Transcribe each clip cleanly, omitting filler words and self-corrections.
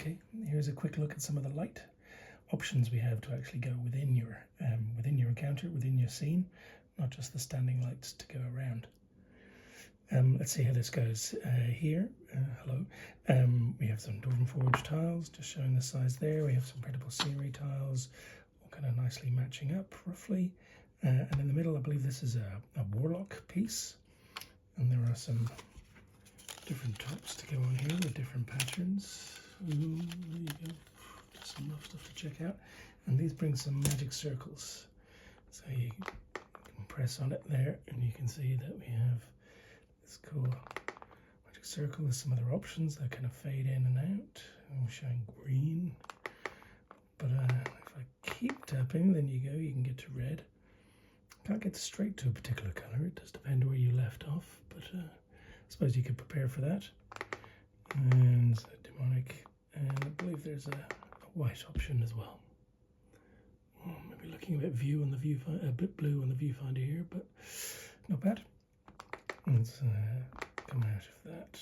Okay, here's a quick look at some of the light options we have to actually go within your encounter, within your scene, not just the standing lights to go around. Let's see how this goes. Here, hello, we have some Dwarven Forge tiles, just showing the size there. We have some printable scenery tiles, all kind of nicely matching up, roughly. And in the middle, I believe this is a Warlock piece. And there are some different tops to go on here with different patterns. Ooh, there you go. Just some rough stuff to check out. And these bring some magic circles. So you can press on it there, and you can see that we have this cool magic circle with some other options that kind of fade in and out. I'm showing green, but if I keep tapping, then you can get to red. Can't get straight to a particular color. It does depend where you left off, but I suppose you could prepare for that. And so demonic, and I believe there's a white option as well. Maybe looking a bit view on the viewfinder, a bit blue on the viewfinder here, but not bad. Let's come out of that.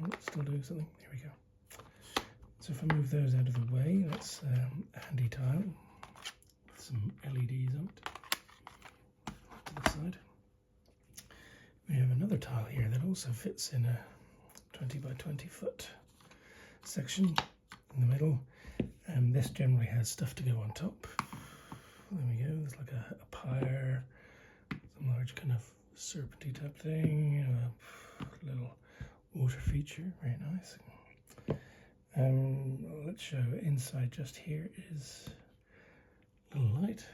Oh, still doing something. Here we go. So if I move those out of the way, that's a handy tile with some LEDs on it. To the side. We have another tile here that also fits in a 20 by 20 foot section in the middle. This generally has stuff to go on top. There we go. There's like a pyre, some large kind of serpenty type thing, a little water feature, very nice. Let's show inside just here is a little light.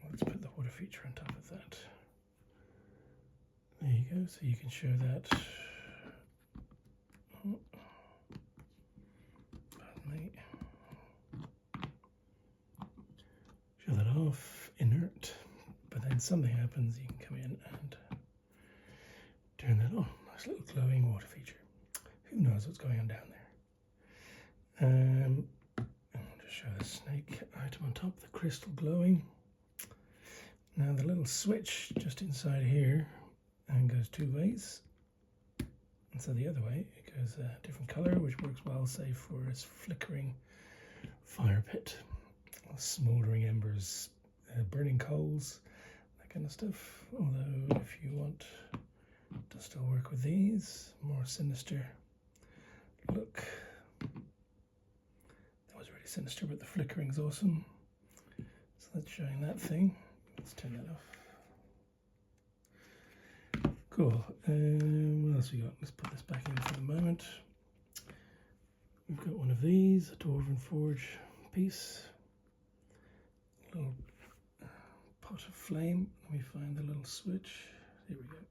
Let's put the water feature on top of that. There you go, so you can show that. Oh, pardon me. Show that off, inert. But then something happens, you can come in and turn that on. Nice little glowing water feature. Who knows what's going on down there? And I'll just show the snake item on top, the crystal glowing. Now the little switch just inside here and goes two ways. And so the other way, it goes a different color, which works well, say, for its flickering fire pit, smouldering embers, burning coals, kind of stuff. Although if you want to still work with these, more sinister look. That was really sinister, but the flickering's awesome. So that's showing that thing. Let's turn that off. Cool. What else we got? Let's put this back in for the moment. We've got one of these, a Dwarven Forge piece. A little pot of flame. Let me find the little switch. There we go.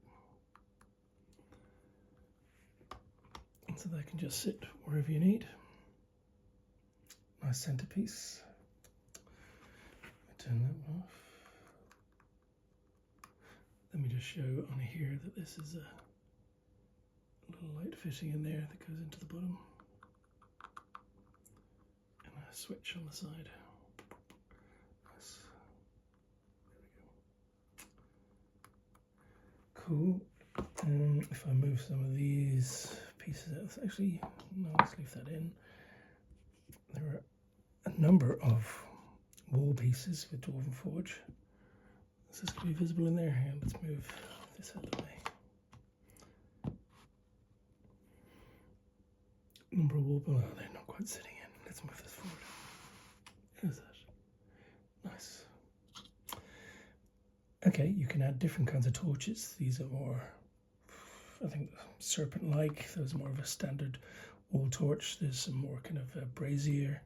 And so that can just sit wherever you need. Nice centerpiece. Turn that off. Let me just show on here that this is a little light fitting in there that goes into the bottom. And a switch on the side. Nice. Cool. If I move some of these pieces out, actually, no, let's leave that in. There are a number of wall pieces with Dwarven Forge. Is this going to be visible in there? Yeah, let's move this out of the way. Number of wall, oh, they're not quite sitting in. Let's move this forward. How's that? Nice. Okay, you can add different kinds of torches. These are more, I think, serpent-like. Those are more of a standard wall torch. There's some more kind of brazier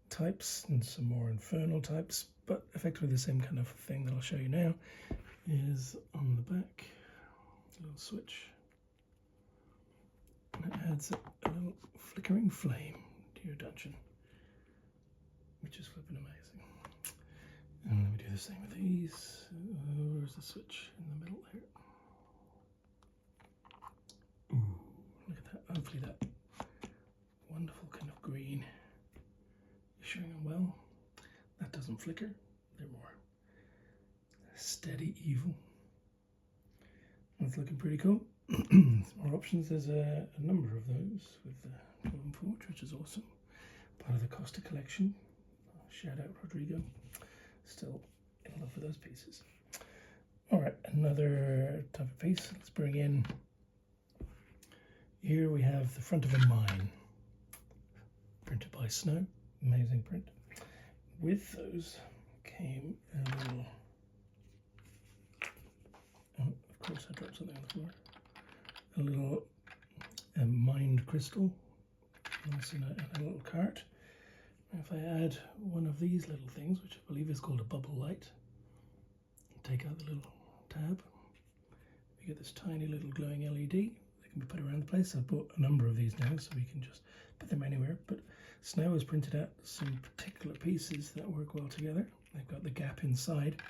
types and some more infernal types, but effectively the same kind of thing that I'll show you now is on the back. A little switch. And it adds a little flickering flame to your dungeon, which is flipping amazing. And let me do the same with these. Where's the switch? In the middle there. Ooh, look at that. Hopefully that wonderful kind of green is showing them well. That doesn't flicker. They're more steady evil. That's looking pretty cool. Some more options. There's a number of those with the Golden Forge, which is awesome. Part of the Costa collection. Shout out Rodrigo. Still in love with those pieces. Alright, another type of piece. Let's bring in. Here we have the front of a mine. Printed by Snow. Amazing print. With those came a little. Oh, of course, I dropped something on the floor. A little mined crystal. Nice in a little cart. If I add one of these little things, which I believe is called a bubble light, take out the little tab, we get this tiny little glowing LED. They can be put around the place. I've bought a number of these now, so we can just put them anywhere. But Snow has printed out some particular pieces that work well together. They've got the gap inside.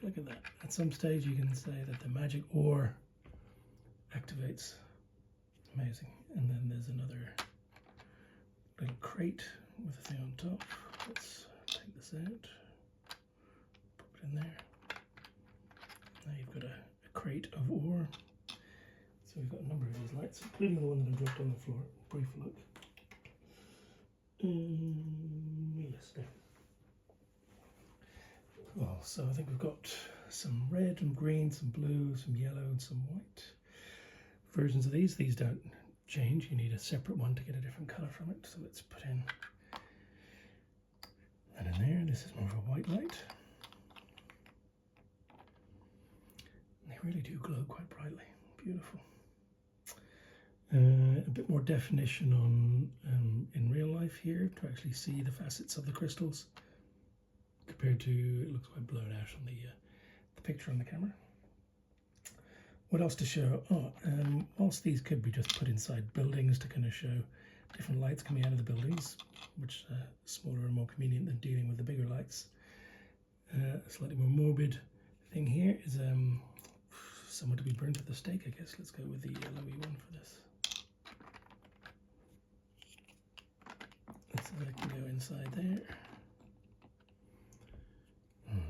Look at that. At some stage you can say that the magic ore activates. Amazing. And then there's another little crate with a thing on top. Let's take this out, pop it in there. Now you've got a crate of ore. So we've got a number of these lights, including the one that I dropped on the floor. Brief look. Yes, there. Well, so I think we've got some red and green, some blue, some yellow, and some white versions of these. These don't change. You need a separate one to get a different colour from it. So let's put in that in there. This is more of a white light. They really do glow quite brightly. Beautiful. A bit more definition on in real life here to actually see the facets of the crystals compared to, it looks quite blown out on the picture on the camera. What else to show? Oh, whilst these could be just put inside buildings to kind of show different lights coming out of the buildings, which are smaller and more convenient than dealing with the bigger lights. A slightly more morbid thing here is someone to be burnt at the stake, I guess. Let's go with the yellowy one for this. Let's see if I can go inside there.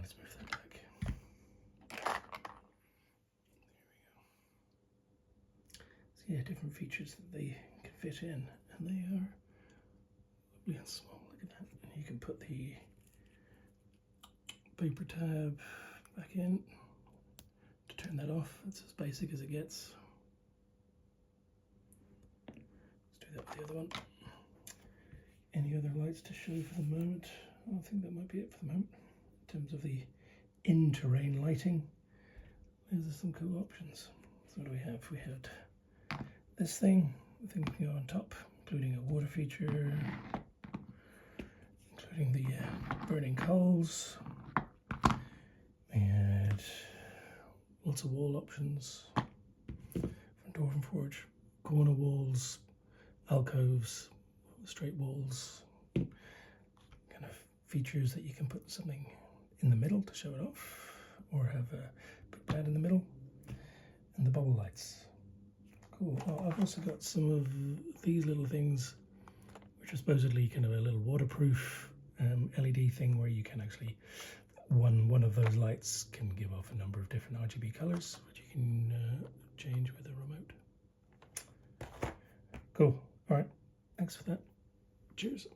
Let's move that back. There we go. So yeah, different features that they can fit in, and they are lovely and small. Look at that. And you can put the paper tab back in to turn that off. That's as basic as it gets. Let's do that with the other one. Any other lights to show for the moment? I think that might be it for the moment. In terms of the in-terrain lighting, those are some cool options. So what do we have? We had this thing, the thing can go on top, including a water feature, including the burning coals. We had lots of wall options, front door and forge, corner walls, alcoves, straight walls, kind of features that you can put something in the middle to show it off, or have a big pad in the middle, and the bubble lights. Cool. Oh, I've also got some of these little things, which are supposedly kind of a little waterproof LED thing where you can actually, one of those lights can give off a number of different RGB colors, which you can change with a remote. Cool. All right. Thanks for that. Cheers.